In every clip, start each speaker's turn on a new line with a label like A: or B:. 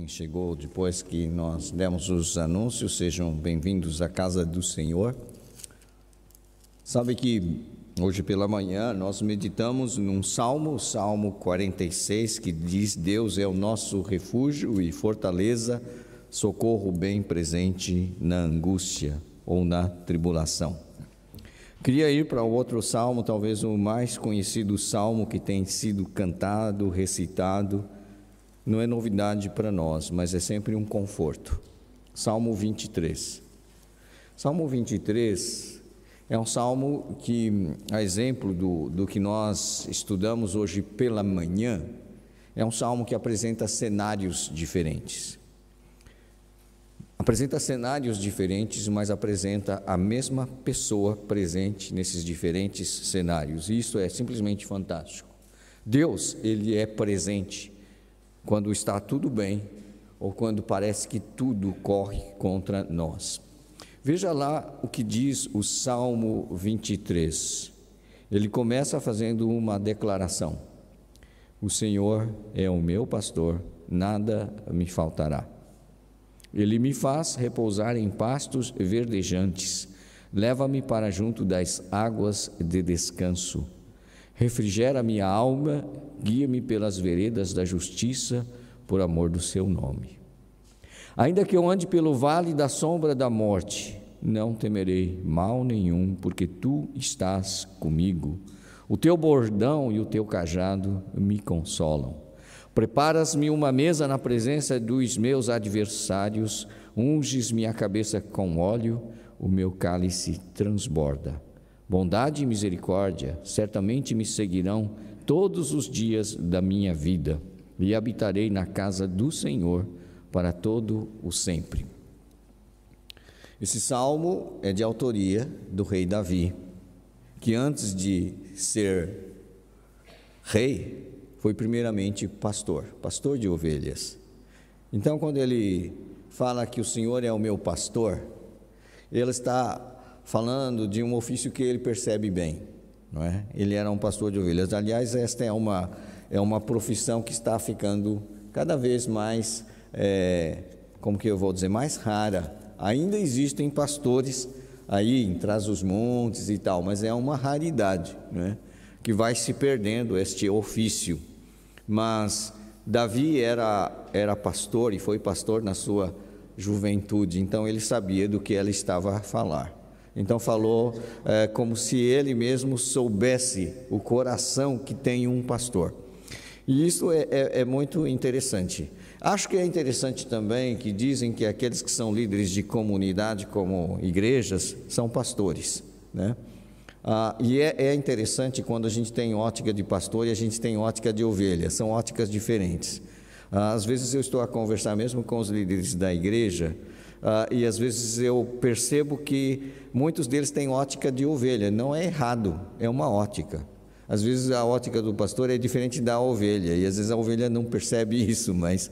A: chegou depois que nós demos os anúncios, sejam bem-vindos à casa do Senhor. Sabe que hoje pela manhã nós meditamos num salmo, o Salmo 46, que diz: Deus é o nosso refúgio e fortaleza, socorro bem presente na angústia ou na tribulação. Queria ir para o outro salmo, talvez o mais conhecido salmo que tem sido cantado, recitado. Não é novidade para nós, mas é sempre um conforto. Salmo 23. Salmo 23 é um salmo que, a exemplo do que nós estudamos hoje pela manhã, é um salmo que apresenta cenários diferentes. Apresenta cenários diferentes, mas apresenta a mesma pessoa presente nesses diferentes cenários. E isso é simplesmente fantástico. Deus, Ele é presente quando está tudo bem ou quando parece que tudo corre contra nós. Veja lá o que diz o Salmo 23. Ele começa fazendo uma declaração: o Senhor é o meu pastor, nada me faltará. Ele me faz repousar em pastos verdejantes, leva-me para junto das águas de descanso. Refrigera minha alma, guia-me pelas veredas da justiça, por amor do seu nome. Ainda que eu ande pelo vale da sombra da morte, não temerei mal nenhum, porque tu estás comigo. O teu bordão e o teu cajado me consolam. Preparas-me uma mesa na presença dos meus adversários, unges minha cabeça com óleo, o meu cálice transborda. Bondade e misericórdia certamente me seguirão todos os dias da minha vida, e habitarei na casa do Senhor para todo o sempre. Esse salmo é de autoria do rei Davi, que antes de ser rei, foi primeiramente pastor de ovelhas. Então, quando ele fala que o Senhor é o meu pastor, ele está falando de um ofício que ele percebe bem, não é? Ele era um pastor de ovelhas. Aliás, esta é uma profissão que está ficando cada vez mais, mais rara. Ainda existem pastores aí em Trás-os-Montes e tal, mas é uma raridade, não é? Que vai se perdendo este ofício. Mas Davi era pastor e foi pastor na sua juventude, então ele sabia do que ele estava a falar. Então falou como se ele mesmo soubesse o coração que tem um pastor. E isso é muito interessante. Acho que é interessante também que dizem que aqueles que são líderes de comunidade, como igrejas, são pastores, né? E é interessante quando a gente tem ótica de pastor e a gente tem ótica de ovelha, são óticas diferentes. Às vezes eu estou a conversar mesmo com os líderes da igreja, e às vezes eu percebo que muitos deles têm ótica de ovelha. Não é errado, é uma ótica. Às vezes a ótica do pastor é diferente da ovelha, e às vezes a ovelha não percebe isso, mas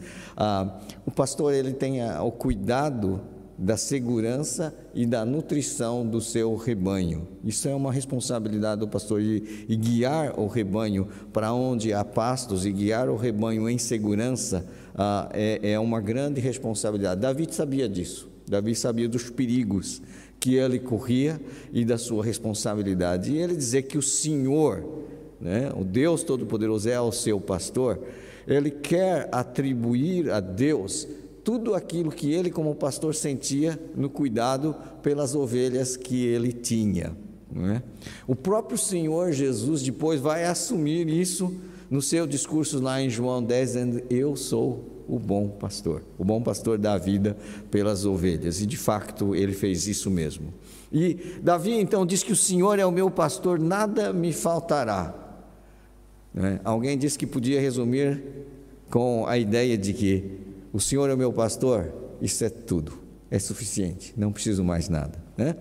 A: o pastor, ele tem o cuidado da segurança e da nutrição do seu rebanho. Isso é uma responsabilidade do pastor, e guiar o rebanho para onde há pastos e guiar o rebanho em segurança é uma grande responsabilidade. Davi sabia disso, Davi sabia dos perigos que ele corria e da sua responsabilidade. E ele dizer que o Senhor, né, o Deus Todo-Poderoso, é o seu pastor, ele quer atribuir a Deus tudo aquilo que ele como pastor sentia no cuidado pelas ovelhas que ele tinha, não é? O próprio Senhor Jesus depois vai assumir isso no seu discurso lá em João 10, dizendo: eu sou o bom pastor dá vida pelas ovelhas, e de fato ele fez isso mesmo. E Davi então diz que o Senhor é o meu pastor, nada me faltará, não é? Alguém disse que podia resumir com a ideia de que o Senhor é o meu pastor, isso é tudo, é suficiente, não preciso mais nada, né?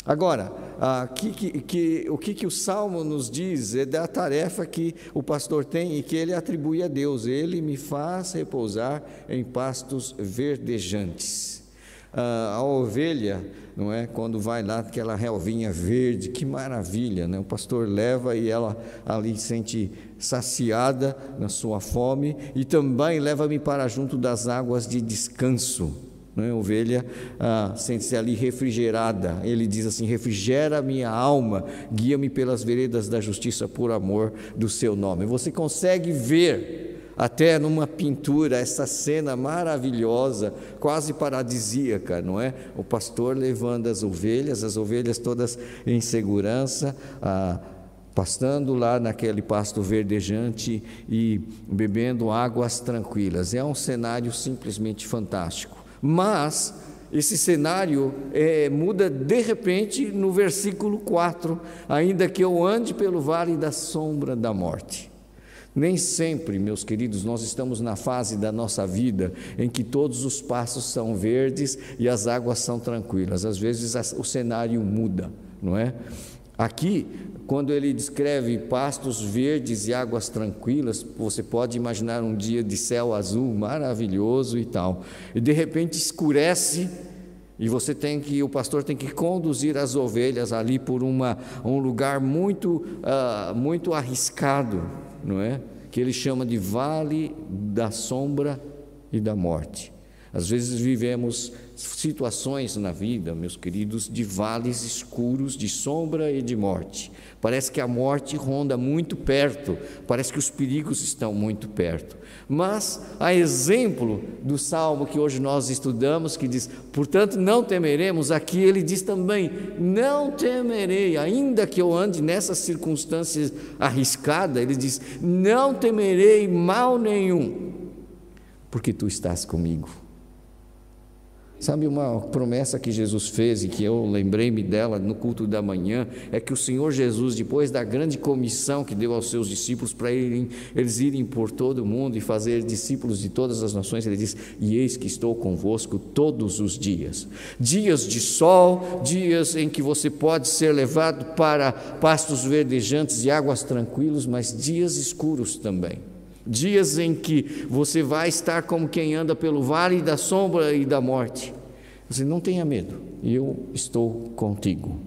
A: Agora, o que o Salmo nos diz é da tarefa que o pastor tem e que ele atribui a Deus: ele me faz repousar em pastos verdejantes. A ovelha, não é? Quando vai lá, aquela relvinha verde, que maravilha, né? O pastor leva e ela ali sente saciada na sua fome, e também leva-me para junto das águas de descanso. A ovelha sente-se ali refrigerada. Ele diz assim: refrigera a minha alma, guia-me pelas veredas da justiça por amor do seu nome. Você consegue ver até numa pintura essa cena maravilhosa, quase paradisíaca, não é? O pastor levando as ovelhas todas em segurança, pastando lá naquele pasto verdejante e bebendo águas tranquilas. É um cenário simplesmente fantástico. Mas esse cenário muda de repente no versículo 4: ainda que eu ande pelo vale da sombra da morte. Nem sempre, meus queridos, nós estamos na fase da nossa vida em que todos os pastos são verdes e as águas são tranquilas. Às vezes o cenário muda, não é? Aqui, quando ele descreve pastos verdes e águas tranquilas, você pode imaginar um dia de céu azul maravilhoso e tal, e de repente escurece, e o pastor tem que conduzir as ovelhas ali por um lugar muito arriscado, não é? Que ele chama de vale da sombra e da morte. Às vezes vivemos situações na vida, meus queridos, de vales escuros, de sombra e de morte. Parece que a morte ronda muito perto, parece que os perigos estão muito perto. Mas, a exemplo do salmo que hoje nós estudamos, que diz: portanto não temeremos, aqui ele diz também: não temerei, ainda que eu ande nessas circunstâncias arriscadas, ele diz: não temerei mal nenhum, porque tu estás comigo. Sabe, uma promessa que Jesus fez e que eu lembrei-me dela no culto da manhã, é que o Senhor Jesus, depois da grande comissão que deu aos seus discípulos para eles irem por todo o mundo e fazer discípulos de todas as nações, ele diz: e eis que estou convosco todos os dias. Dias de sol, dias em que você pode ser levado para pastos verdejantes e águas tranquilas, mas dias escuros também. Dias em que você vai estar como quem anda pelo vale da sombra e da morte. Você não tenha medo, eu estou contigo.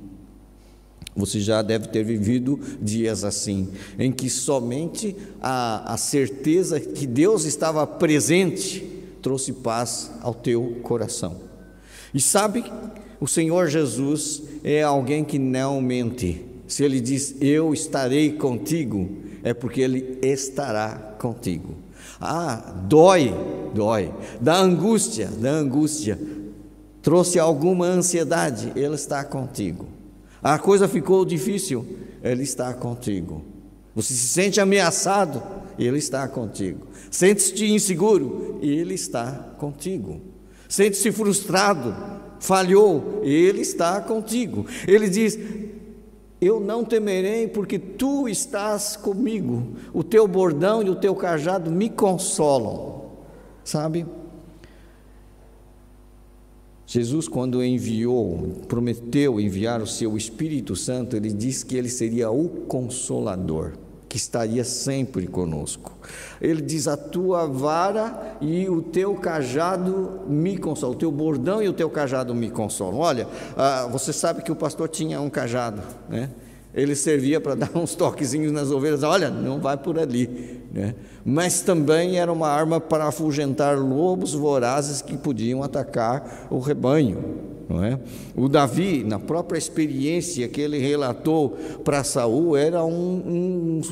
A: Você já deve ter vivido dias assim, em que somente a certeza que Deus estava presente trouxe paz ao teu coração. E sabe, o Senhor Jesus é alguém que não mente. Se Ele diz: eu estarei contigo, é porque Ele estará contigo. Dói, da angústia, trouxe alguma ansiedade, Ele está contigo. A coisa ficou difícil, Ele está contigo. Você se sente ameaçado, Ele está contigo. Sente-se inseguro, Ele está contigo. Sente-se frustrado, falhou, Ele está contigo. Ele diz: eu não temerei, porque tu estás comigo, o teu bordão e o teu cajado me consolam. Sabe, Jesus, quando prometeu enviar o seu Espírito Santo, ele disse que ele seria o Consolador, que estaria sempre conosco. Ele diz: a tua vara e o teu cajado me consolam, o teu bordão e o teu cajado me consolam. Olha, você sabe que o pastor tinha um cajado, né? Ele servia para dar uns toquezinhos nas ovelhas: olha, não vai por ali, né? Mas também era uma arma para afugentar lobos vorazes que podiam atacar o rebanho, não é? O Davi, na própria experiência que ele relatou para Saul, era um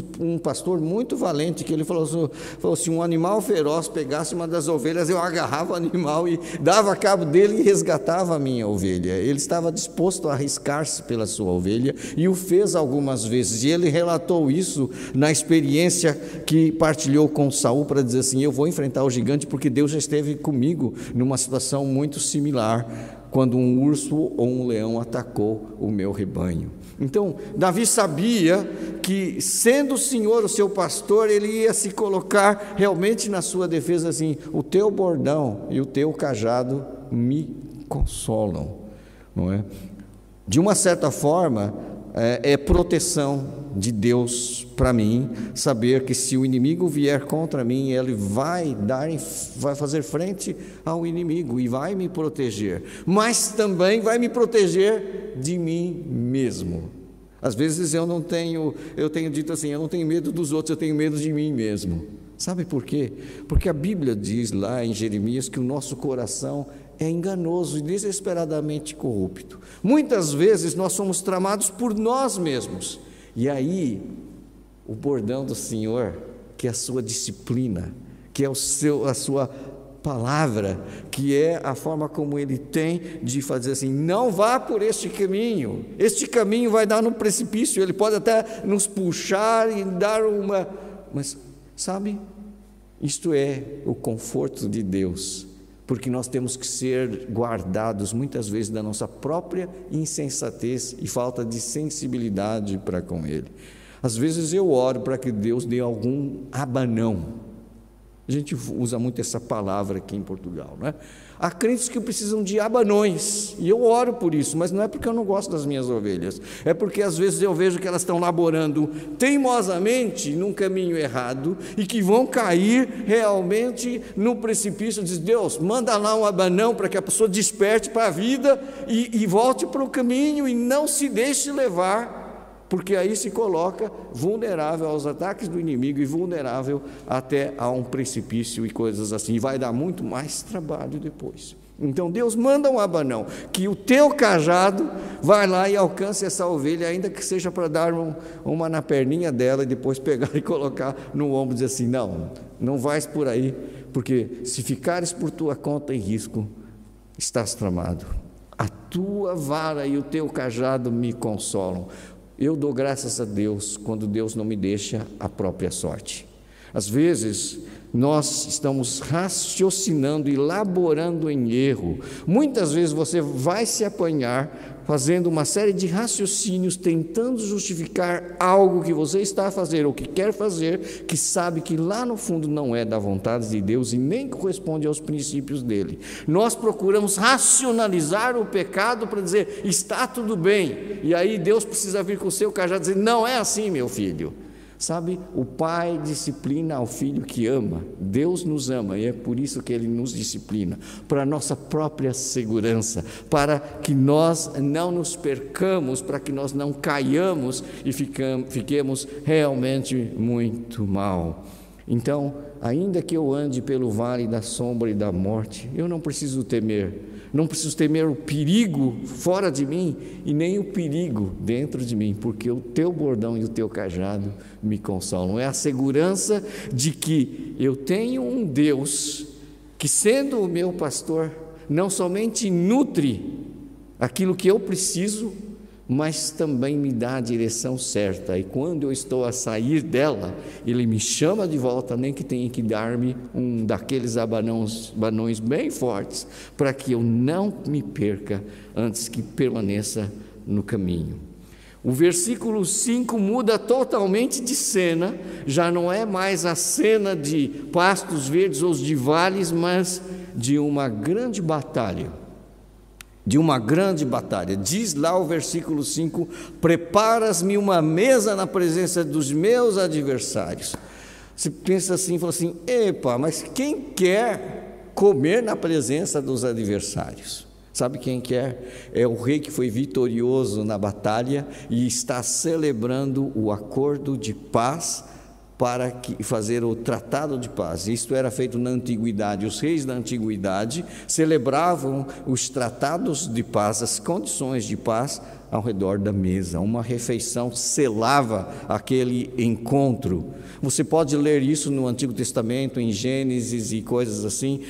A: pastor muito valente, que ele falou assim: um animal feroz pegasse uma das ovelhas, eu agarrava o animal e dava cabo dele e resgatava a minha ovelha. Ele estava disposto a arriscar-se pela sua ovelha e o fez algumas vezes, e ele relatou isso na experiência que partilhou com Saul, para dizer assim: eu vou enfrentar o gigante porque Deus já esteve comigo numa situação muito similar, quando um urso ou um leão atacou o meu rebanho. Então, Davi sabia que, sendo o Senhor o seu pastor, ele ia se colocar realmente na sua defesa assim: o teu bordão e o teu cajado me consolam, não é? De uma certa forma, é proteção de Deus para mim, saber que se o inimigo vier contra mim, ele vai fazer frente ao inimigo e vai me proteger, mas também vai me proteger de mim mesmo. Às vezes eu tenho dito assim, eu não tenho medo dos outros, eu tenho medo de mim mesmo. Sabe por quê? Porque a Bíblia diz lá em Jeremias que o nosso coração é enganoso e desesperadamente corrupto. Muitas vezes nós somos tramados por nós mesmos. E aí, o bordão do Senhor, que é a sua disciplina, que é a sua palavra, que é a forma como Ele tem de fazer assim, não vá por este caminho vai dar no precipício, ele pode até nos puxar e dar mas sabe, isto é o conforto de Deus, porque nós temos que ser guardados muitas vezes da nossa própria insensatez e falta de sensibilidade para com Ele. Às vezes eu oro para que Deus dê algum abanão. A gente usa muito essa palavra aqui em Portugal, não é? Há crentes que precisam de abanões, e eu oro por isso, mas não é porque eu não gosto das minhas ovelhas, é porque às vezes eu vejo que elas estão laborando teimosamente num caminho errado, e que vão cair realmente no precipício. Diz: Deus, manda lá um abanão para que a pessoa desperte para a vida, e volte para o caminho, e não se deixe levar, porque aí se coloca vulnerável aos ataques do inimigo e vulnerável até a um precipício e coisas assim, e vai dar muito mais trabalho depois. Então Deus manda um abanão, que o teu cajado vai lá e alcance essa ovelha, ainda que seja para dar uma na perninha dela e depois pegar e colocar no ombro e dizer assim: não vais por aí, porque se ficares por tua conta em risco, estás tramado. A tua vara e o teu cajado me consolam. Eu dou graças a Deus quando Deus não me deixa a própria sorte. Às vezes nós estamos raciocinando e laborando em erro. Muitas vezes você vai se apanhar fazendo uma série de raciocínios, tentando justificar algo que você está a fazer ou que quer fazer, que sabe que lá no fundo não é da vontade de Deus e nem corresponde aos princípios dele. Nós procuramos racionalizar o pecado para dizer: está tudo bem, e aí Deus precisa vir com o seu cajado e dizer: não é assim, meu filho. Sabe, o pai disciplina ao filho que ama. Deus nos ama e é por isso que Ele nos disciplina, para a nossa própria segurança, para que nós não nos percamos, para que nós não caiamos e fiquemos realmente muito mal. Então, ainda que eu ande pelo vale da sombra e da morte, eu não preciso temer. Não preciso temer o perigo fora de mim e nem o perigo dentro de mim, porque o teu bordão e o teu cajado me consolam. É a segurança de que eu tenho um Deus que, sendo o meu pastor, não somente nutre aquilo que eu preciso, mas também me dá a direção certa, e quando eu estou a sair dela, Ele me chama de volta, nem que tenha que dar-me um daqueles abanões bem fortes, para que eu não me perca antes que permaneça no caminho. O versículo 5 muda totalmente de cena, já não é mais a cena de pastos verdes ou de vales, mas de uma grande batalha. Diz lá o versículo 5: preparas-me uma mesa na presença dos meus adversários. Você pensa assim, fala assim: epa, mas quem quer comer na presença dos adversários? Sabe quem quer? É o rei que foi vitorioso na batalha e está celebrando o acordo de paz para fazer o tratado de paz. Isto era feito na antiguidade. Os reis da antiguidade celebravam os tratados de paz, as condições de paz ao redor da mesa. Uma refeição selava aquele encontro. Você pode ler isso no Antigo Testamento, em Gênesis e coisas assim.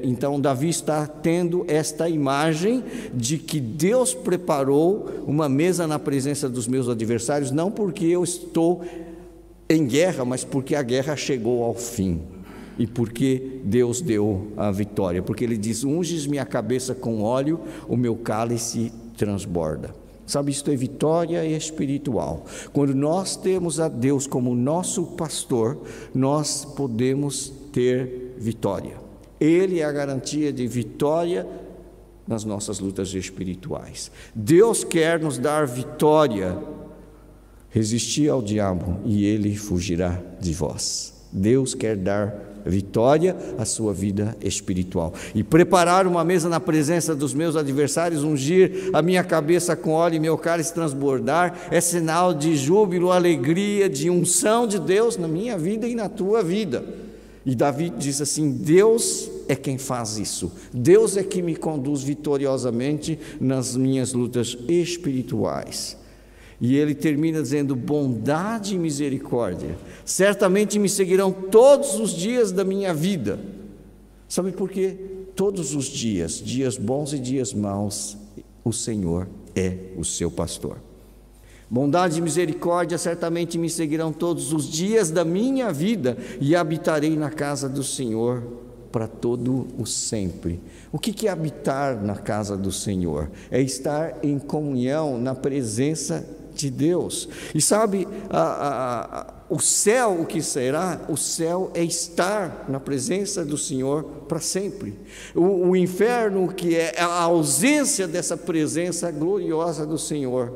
A: Então Davi está tendo esta imagem de que Deus preparou uma mesa na presença dos meus adversários, não porque eu estou em guerra, mas porque a guerra chegou ao fim e porque Deus deu a vitória, porque Ele diz: unges minha cabeça com óleo, o meu cálice transborda. Sabe, isto é vitória espiritual. Quando nós temos a Deus como nosso pastor, nós podemos ter vitória. Ele é a garantia de vitória nas nossas lutas espirituais. Deus quer nos dar vitória Resisti ao diabo e ele fugirá de vós. Deus quer dar vitória à sua vida espiritual e preparar uma mesa na presença dos meus adversários, ungir a minha cabeça com óleo e meu cálice transbordar, é sinal de júbilo, alegria, de unção de Deus na minha vida e na tua vida. E Davi diz assim: Deus é quem faz isso, Deus é que me conduz vitoriosamente nas minhas lutas espirituais. E ele termina dizendo: bondade e misericórdia certamente me seguirão todos os dias da minha vida. Sabe por quê? Todos os dias, dias bons e dias maus, o Senhor é o seu pastor. Bondade e misericórdia certamente me seguirão todos os dias da minha vida, e habitarei na casa do Senhor para todo o sempre. O que é habitar na casa do Senhor? É estar em comunhão, na presença de Deus. E sabe, o céu, o que será? O céu é estar na presença do Senhor para sempre. O inferno, que é a ausência dessa presença gloriosa do Senhor.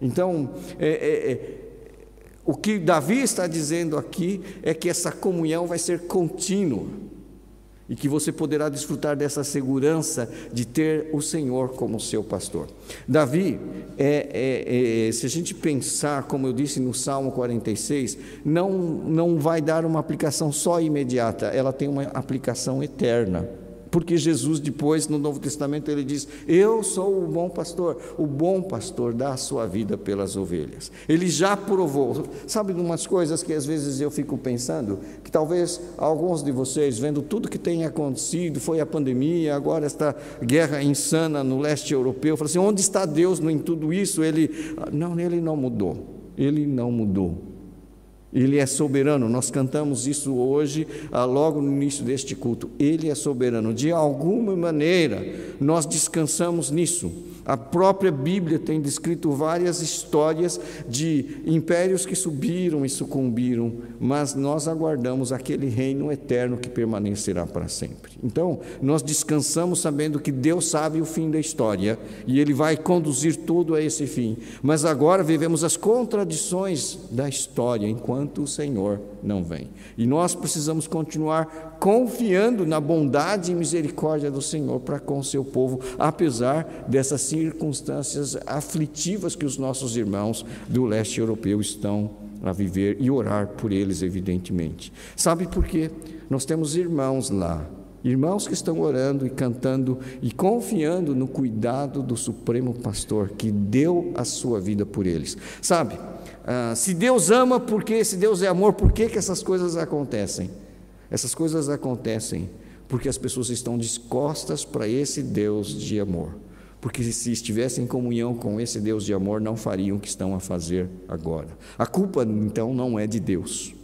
A: Então, o que Davi está dizendo aqui é que essa comunhão vai ser contínua, e que você poderá desfrutar dessa segurança de ter o Senhor como seu pastor. Davi, se a gente pensar, como eu disse no Salmo 46, não vai dar uma aplicação só imediata, ela tem uma aplicação eterna. Porque Jesus depois, no Novo Testamento, ele diz: eu sou o bom pastor dá a sua vida pelas ovelhas. Ele já provou. Sabe de umas coisas que às vezes eu fico pensando, que talvez alguns de vocês, vendo tudo que tem acontecido, foi a pandemia, agora esta guerra insana no leste europeu, falam assim: onde está Deus em tudo isso? Ele não mudou, ele não mudou. Ele é soberano. Nós cantamos isso hoje, logo no início deste culto. Ele é soberano. De alguma maneira, nós descansamos nisso. A própria Bíblia tem descrito várias histórias de impérios que subiram e sucumbiram, mas nós aguardamos aquele reino eterno que permanecerá para sempre. Então, nós descansamos sabendo que Deus sabe o fim da história e Ele vai conduzir tudo a esse fim. Mas agora vivemos as contradições da história enquanto o Senhor não vem. E nós precisamos continuar confiando na bondade e misericórdia do Senhor para com o seu povo, apesar dessas circunstâncias aflitivas que os nossos irmãos do leste europeu estão a viver, e orar por eles, evidentemente. Sabe por quê? Nós temos irmãos lá, irmãos que estão orando e cantando e confiando no cuidado do Supremo Pastor, que deu a sua vida por eles. Sabe, se Deus ama, se Deus é amor, por que essas coisas acontecem? Essas coisas acontecem porque as pessoas estão dispostas para esse Deus de amor. Porque se estivessem em comunhão com esse Deus de amor, não fariam o que estão a fazer agora. A culpa, então, não é de Deus.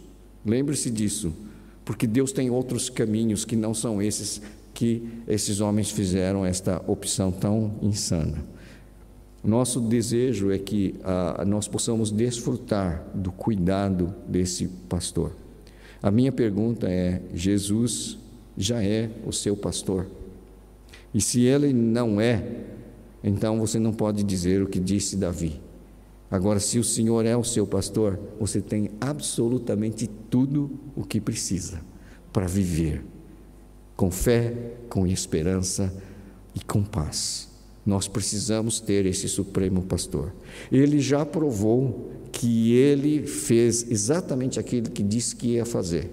A: Lembre-se disso, porque Deus tem outros caminhos que não são esses que esses homens fizeram esta opção tão insana. Nosso desejo é que nós possamos desfrutar do cuidado desse pastor. A minha pergunta é: Jesus já é o seu pastor? E se ele não é, então você não pode dizer o que disse Davi. Agora, se o Senhor é o seu pastor, você tem absolutamente tudo o que precisa para viver com fé, com esperança e com paz. Nós precisamos ter esse Supremo Pastor. Ele já provou que ele fez exatamente aquilo que disse que ia fazer.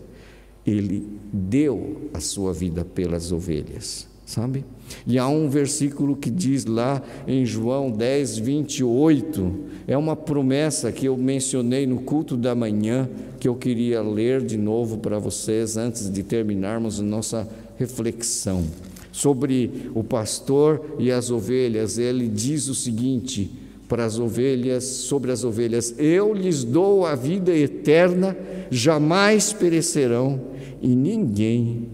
A: Ele deu a sua vida pelas ovelhas, sabe? E há um versículo que diz lá em João 10, 28, é uma promessa que eu mencionei no culto da manhã, que eu queria ler de novo para vocês antes de terminarmos a nossa reflexão sobre o pastor e as ovelhas. Ele diz o seguinte para as ovelhas, sobre as ovelhas: eu lhes dou a vida eterna, jamais perecerão, e ninguém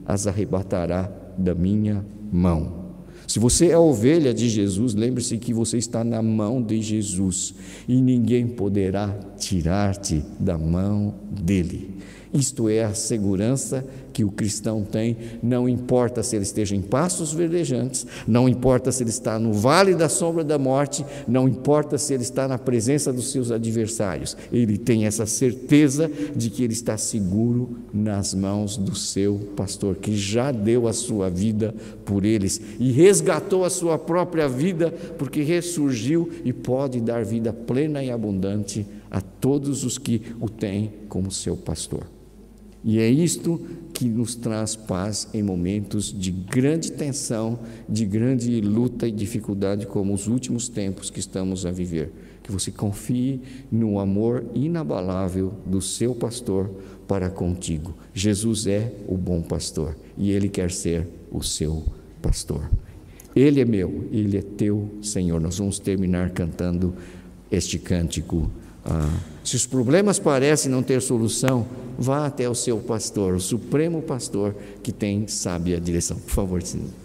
A: as arrebatará da minha mão. Se você é ovelha de Jesus, lembre-se que você está na mão de Jesus, e ninguém poderá tirar-te da mão dele.
B: Isto é a segurança que o cristão tem, não importa se ele esteja em pastos verdejantes, não importa se ele está no vale da sombra da morte, não importa se ele está na presença dos seus adversários, ele tem essa certeza de que ele está seguro nas mãos do seu pastor, que já deu a sua vida por eles e resgatou a sua própria vida, porque ressurgiu e pode dar vida plena e abundante a todos os que o têm como seu pastor. E é isto que nos traz paz em momentos de grande tensão, de grande luta e dificuldade, como os últimos tempos que estamos a viver. Que você confie no amor inabalável do seu pastor para contigo. Jesus é o bom pastor e Ele quer ser o seu pastor. Ele é meu, Ele é teu, Senhor. Nós vamos terminar cantando este cântico. Se os problemas parecem não ter solução, vá até o seu pastor, o supremo pastor que tem sábia direção. Por favor, Senhor.